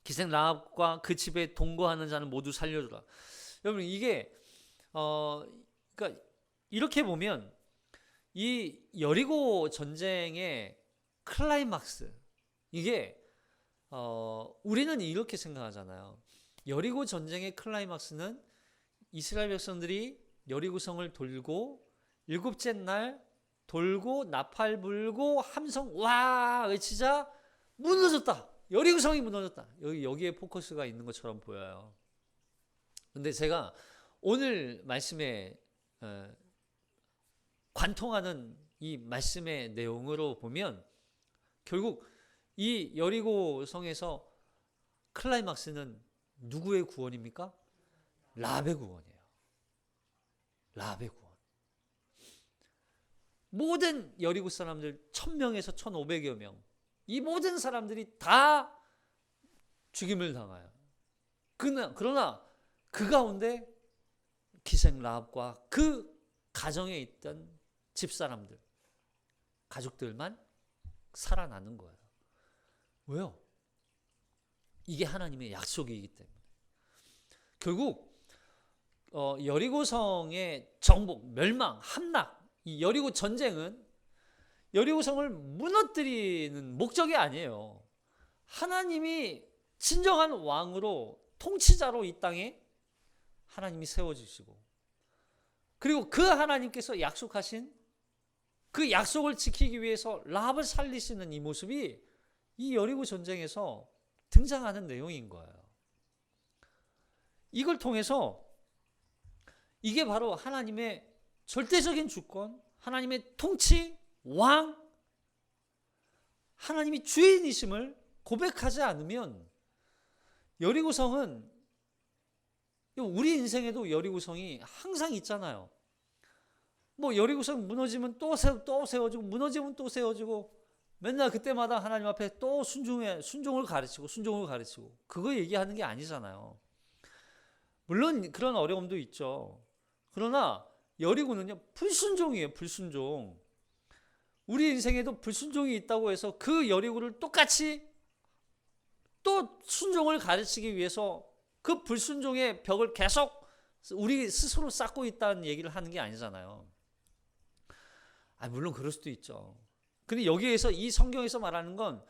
기생 라합과 그 집에 동거하는 자는 모두 살려주라. 여러분 이게 그러니까 이렇게 보면 이 여리고 전쟁의 클라이막스 이게 우리는 이렇게 생각하잖아요. 여리고 전쟁의 클라이막스는 이스라엘 백성들이 여리고성을 돌고 일곱째 날 돌고 나팔 불고 함성 와 외치자 무너졌다. 여리고성이 무너졌다. 여기에 포커스가 있는 것처럼 보여요. 근데 제가 오늘 말씀에 관통하는 이 말씀의 내용으로 보면 결국 이 여리고성에서 클라이막스는 누구의 구원입니까? 라합의 구원이에요. 라합의 구원. 모든 여리고 사람들 1000명에서 1500여 명, 이 모든 사람들이 다 죽임을 당해요. 그러나 그 가운데 기생 라합과 그 가정에 있던 집사람들, 가족들만 살아나는 거예요. 왜요? 이게 하나님의 약속이기 때문에. 결국 여리고성의 정복, 멸망, 함락, 이 여리고 전쟁은 여리고성을 무너뜨리는 목적이 아니에요. 하나님이 진정한 왕으로 통치자로 이 땅에 하나님이 세워주시고 그리고 그 하나님께서 약속하신 그 약속을 지키기 위해서 라합을 살리시는 이 모습이 이 여리고 전쟁에서 등장하는 내용인 거예요. 이걸 통해서 이게 바로 하나님의 절대적인 주권, 하나님의 통치, 왕, 하나님이 주인이심을 고백하지 않으면 여리고성은 우리 인생에도 여리고성이 항상 있잖아요. 뭐 여리고성 무너지면 또 세워지고 무너지면 또 세워지고 맨날 그때마다 하나님 앞에 또 순종을 가르치고 그거 얘기하는 게 아니잖아요. 물론 그런 어려움도 있죠. 그러나 여리고는요 불순종이에요. 불순종. 우리 인생에도 불순종이 있다고 해서 그 여리고를 똑같이 또 순종을 가르치기 위해서 그 불순종의 벽을 계속 우리 스스로 쌓고 있다는 얘기를 하는 게 아니잖아요. 물론 그럴 수도 있죠. 근데 여기에서 이 성경에서 말하는 건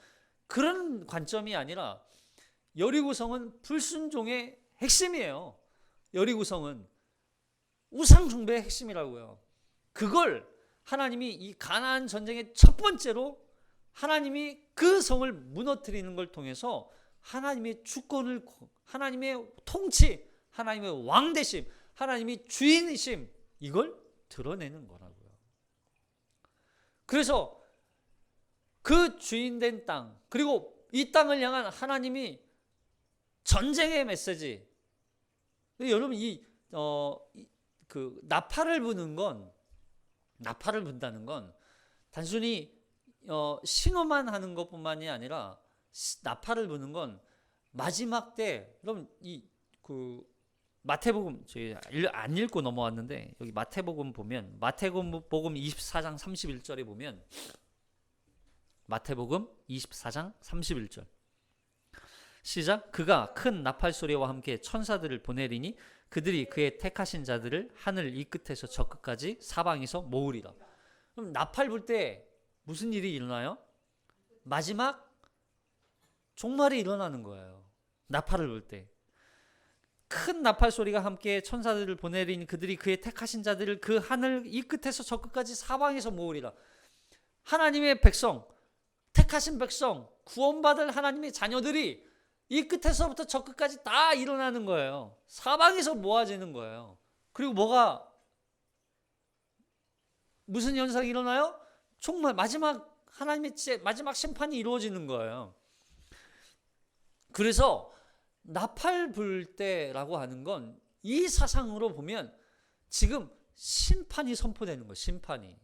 그런 관점이 아니라 여리고성은 불순종의 핵심이에요. 여리고성은 우상 숭배의 핵심이라고요. 그걸 하나님이 이 가나안 전쟁의 첫 번째로 하나님이 그 성을 무너뜨리는 걸 통해서 하나님의 주권을, 하나님의 통치, 하나님의 왕되심, 하나님이 주인이심, 이걸 드러내는 거라고요. 그래서 그 주인된 땅, 그리고 이 땅을 향한 하나님이 전쟁의 메시지. 여러분, 그 나팔을 분다는 건 단순히 신호만 하는 것뿐만이 아니라, 나팔을 부는 건 마지막 때, 여러분 그 마태복음 저희 안 읽고 넘어왔는데, 여기 마태복음 보면, 마태복음 24장 31절에 보면, 마태복음 24장 31절 시작. 그가 큰 나팔 소리와 함께 천사들을 보내리니 그들이 그의 택하신 자들을 하늘 이 끝에서 저 끝까지 사방에서 모으리라. 그럼 나팔 불 때 무슨 일이 일어나요? 마지막 종말이 일어나는 거예요. 나팔을 불 때 큰 나팔 소리가 함께 천사들을 보내리니 그들이 그의 택하신 자들을 그 하늘 이 끝에서 저 끝까지 사방에서 모으리라. 하나님의 백성, 택하신 백성, 구원받을 하나님의 자녀들이 이 끝에서부터 저 끝까지 다 일어나는 거예요. 사방에서 모아지는 거예요. 그리고 무슨 현상이 일어나요? 정말 마지막, 하나님의 마지막 심판이 이루어지는 거예요. 그래서 나팔 불 때라고 하는 건 이 사상으로 보면 지금 심판이 선포되는 거예요. 심판이.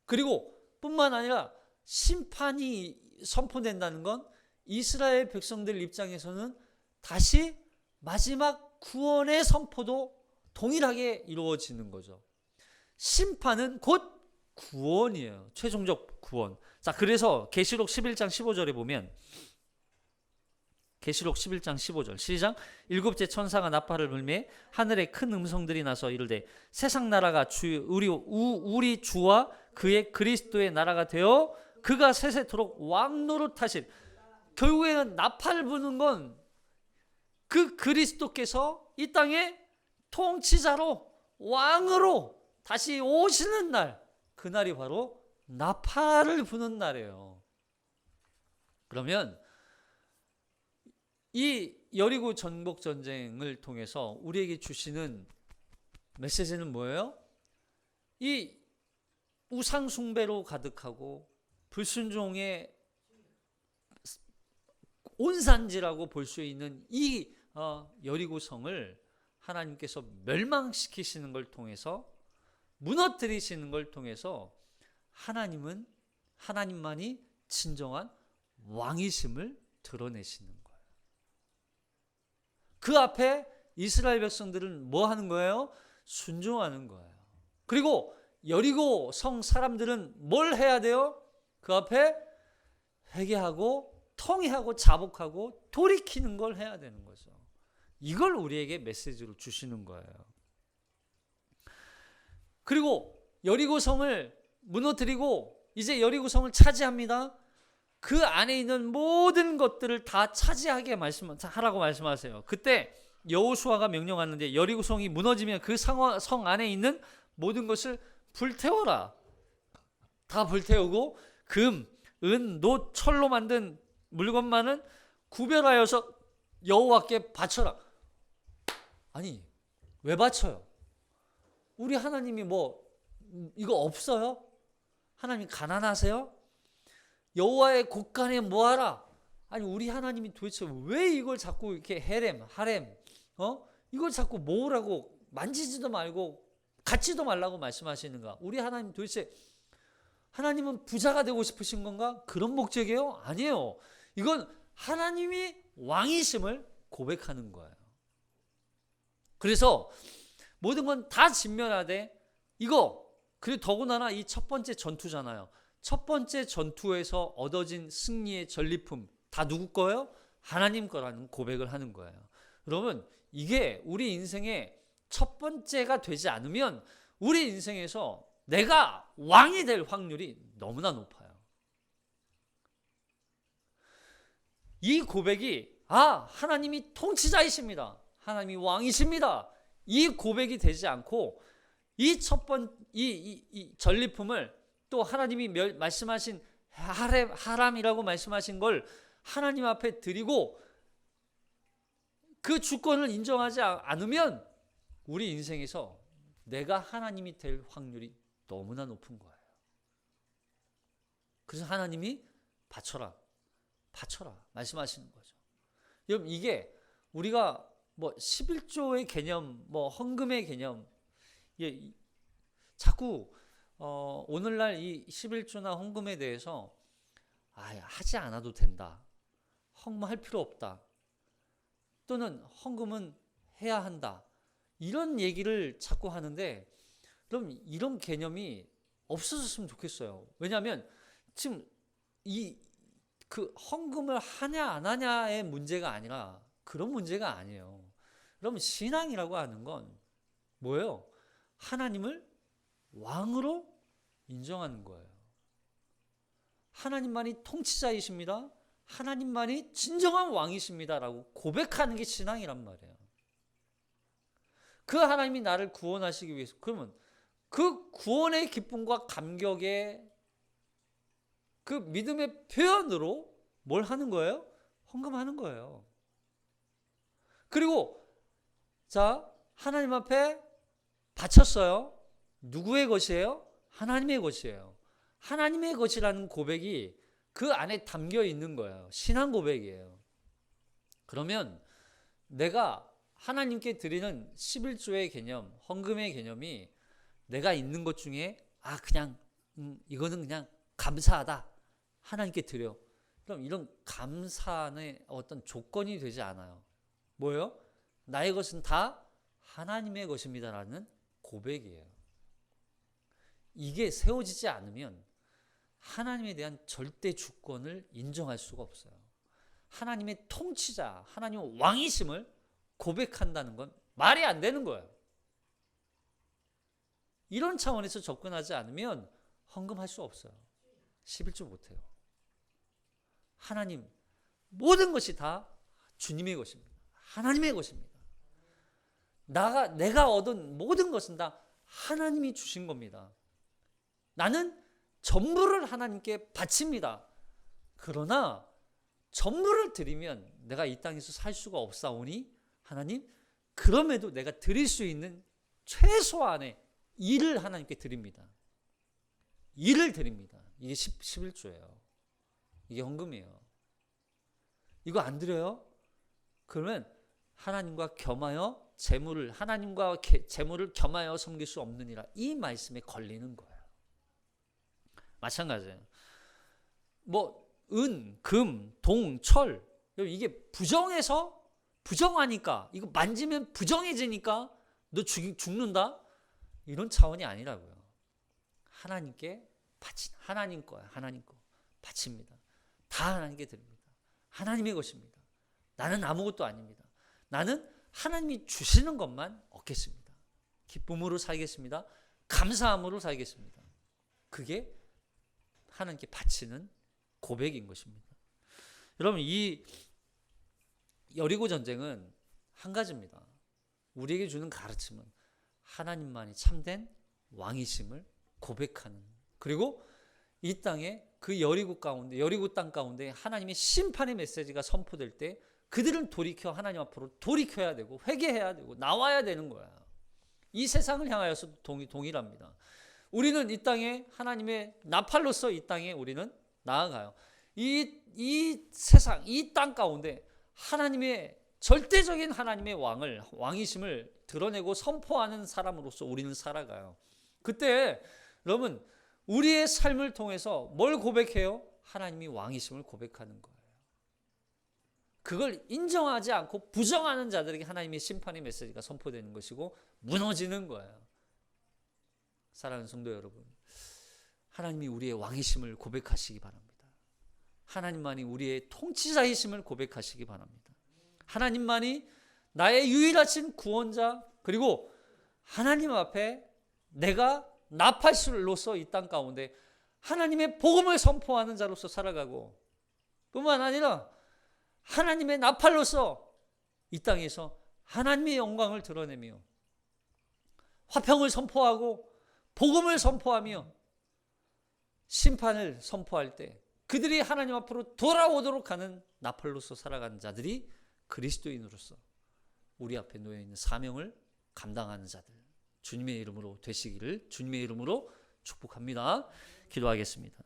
그리고 뿐만 아니라 심판이 선포된다는 건 이스라엘 백성들 입장에서는 다시 마지막 구원의 선포도 동일하게 이루어지는 거죠. 심판은 곧 구원이에요. 최종적 구원. 자, 그래서 계시록 11장 15절에 보면, 계시록 11장 15절 시작. 일곱째 천사가 나팔을 불매 하늘에 큰 음성들이 나서 이르되 세상 나라가 우리 주와 그의 그리스도의 나라가 되어 그가 세세토록 왕노릇하실. 결국에는 나팔을 부는 건 그 그리스도께서 이 땅의 통치자로, 왕으로 다시 오시는 날, 그날이 바로 나팔을 부는 날이에요. 그러면 이 여리고 전복 전쟁을 통해서 우리에게 주시는 메시지는 뭐예요? 이 우상 숭배로 가득하고 불순종의 온산지라고 볼 수 있는 이 여리고성을 하나님께서 멸망시키시는 걸 통해서, 무너뜨리시는 걸 통해서 하나님만이 진정한 왕이심을 드러내시는 거예요. 그 앞에 이스라엘 백성들은 뭐 하는 거예요? 순종하는 거예요. 그리고 여리고 성 사람들은 뭘 해야 돼요? 그 앞에 회개하고 통회하고 자복하고 돌이키는 걸 해야 되는 거죠. 이걸 우리에게 메시지로 주시는 거예요. 그리고 여리고성을 무너뜨리고 이제 여리고성을 차지합니다. 그 안에 있는 모든 것들을 다 차지하게 하라고 말씀하세요. 그때 여호수아가 명령하는데, 여리고성이 무너지면 그 성 안에 있는 모든 것을 불태워라. 다 불태우고 금, 은, 노, 철로 만든 물건만은 구별하여서 여호와께 바쳐라. 아니, 왜 바쳐요? 우리 하나님이 이거 없어요? 하나님 가난하세요? 여호와의 곳간에 모아라. 아니, 우리 하나님이 도대체 왜 이걸 자꾸 이렇게 하렘 이걸 자꾸 모으라고, 만지지도 말고 갖지도 말라고 말씀하시는가? 우리 하나님 도대체, 하나님은 부자가 되고 싶으신 건가? 그런 목적이에요? 아니에요. 이건 하나님이 왕이심을 고백하는 거예요. 그래서 모든 건 다 진멸하되 그리고 더군다나 이 첫 번째 전투잖아요. 첫 번째 전투에서 얻어진 승리의 전리품 다 누구 거예요? 하나님 거라는 고백을 하는 거예요. 여러분, 이게 우리 인생의 첫 번째가 되지 않으면 우리 인생에서 내가 왕이 될 확률이 너무나 높아요. 이 고백이 하나님이 통치자이십니다. 하나님이 왕이십니다. 이 고백이 되지 않고 이 첫 번, 이 전리품을 또 하나님이 말씀하신 하람이라고 말씀하신 걸 하나님 앞에 드리고 그 주권을 인정하지 않으면 우리 인생에서 내가 하나님이 될 확률이 너무나 높은 거예요. 그래서 하나님이 바쳐라 말씀하시는 거죠. 여러분, 이게 우리가 뭐 11조의 개념, 뭐 헌금의 개념, 자꾸 오늘날 이 11조나 헌금에 대해서 하지 않아도 된다, 헌금할 필요 없다, 또는 헌금은 해야 한다, 이런 얘기를 자꾸 하는데, 그럼 이런 개념이 없어졌으면 좋겠어요. 왜냐하면 지금 그 헌금을 하냐 안 하냐의 문제가 아니라 그런 문제가 아니에요. 그럼 신앙이라고 하는 건 뭐예요? 하나님을 왕으로 인정하는 거예요. 하나님만이 통치자이십니다. 하나님만이 진정한 왕이십니다라고 고백하는 게 신앙이란 말이에요. 그 하나님이 나를 구원하시기 위해서, 그러면 그 구원의 기쁨과 감격의 그 믿음의 표현으로 뭘 하는 거예요? 헌금하는 거예요. 그리고 자, 하나님 앞에 바쳤어요. 누구의 것이에요? 하나님의 것이에요. 하나님의 것이라는 고백이 그 안에 담겨 있는 거예요. 신앙 고백이에요. 그러면 내가 하나님께 드리는 11조의 개념, 헌금의 개념이 내가 있는 것 중에 그냥 이거는 그냥 감사하다, 하나님께 드려. 그럼 이런 감사의 어떤 조건이 되지 않아요. 뭐예요? 나의 것은 다 하나님의 것입니다라는 고백이에요. 이게 세워지지 않으면 하나님에 대한 절대 주권을 인정할 수가 없어요. 하나님의 통치자, 하나님의 왕이심을 고백한다는 건 말이 안 되는 거예요. 이런 차원에서 접근하지 않으면 헌금할 수 없어요. 11조 못해요. 하나님, 모든 것이 다 주님의 것입니다. 하나님의 것입니다. 내가 얻은 모든 것은 다 하나님이 주신 겁니다. 나는 전부를 하나님께 바칩니다. 그러나 전부를 드리면 내가 이 땅에서 살 수가 없사오니 하나님, 그럼에도 내가 드릴 수 있는 최소한의 일을 하나님께 드립니다. 일을 드립니다. 이게 11조예요. 이게 헌금이에요. 이거 안 드려요? 그러면 하나님과 겸하여 하나님과 재물을 겸하여 섬길 수 없느니라, 이 말씀에 걸리는 거예요. 마찬가지예요. 뭐 은, 금, 동, 철, 이게 부정하니까, 이거 만지면 부정해지니까 너 죽는다, 이런 차원이 아니라고요. 하나님께 하나님 거야. 하나님 거 바칩니다. 다 하나님께 드립니다. 하나님의 것입니다. 나는 아무것도 아닙니다. 나는 하나님이 주시는 것만 얻겠습니다. 기쁨으로 살겠습니다. 감사함으로 살겠습니다. 그게 하나님께 바치는 고백인 것입니다. 여러분, 이 여리고 전쟁은 한 가지입니다. 우리에게 주는 가르침은 하나님만이 참된 왕이심을 고백하는, 그리고 이 땅에 그 여리고 땅 가운데 하나님의 심판의 메시지가 선포될 때 그들은 하나님 앞으로 돌이켜야 되고 회개해야 되고 나와야 되는 거야. 이 세상을 향하여서 동일합니다. 우리는 이 땅에 하나님의 나팔로서 이 땅에 우리는 나아가요. 이 세상, 이 땅 가운데 하나님의 절대적인 하나님의 왕이심을 드러내고 선포하는 사람으로서 우리는 살아가요. 그때 여러분, 우리의 삶을 통해서 뭘 고백해요? 하나님이 왕이심을 고백하는 거예요. 그걸 인정하지 않고 부정하는 자들에게 하나님의 심판의 메시지가 선포되는 것이고 무너지는 거예요. 사랑하는 성도 여러분, 하나님이 우리의 왕이심을 고백하시기 바랍니다. 하나님만이 우리의 통치자이심을 고백하시기 바랍니다. 하나님만이 나의 유일하신 구원자, 그리고 하나님 앞에 내가 나팔로서 이 땅 가운데 하나님의 복음을 선포하는 자로서 살아가고, 뿐만 아니라 하나님의 나팔로서 이 땅에서 하나님의 영광을 드러내며 화평을 선포하고 복음을 선포하며 심판을 선포할 때 그들이 하나님 앞으로 돌아오도록 하는 나팔로서 살아가는 자들이 그리스도인으로서 우리 앞에 놓여있는 사명을 감당하는 자들, 주님의 이름으로 되시기를 주님의 이름으로 축복합니다. 기도하겠습니다.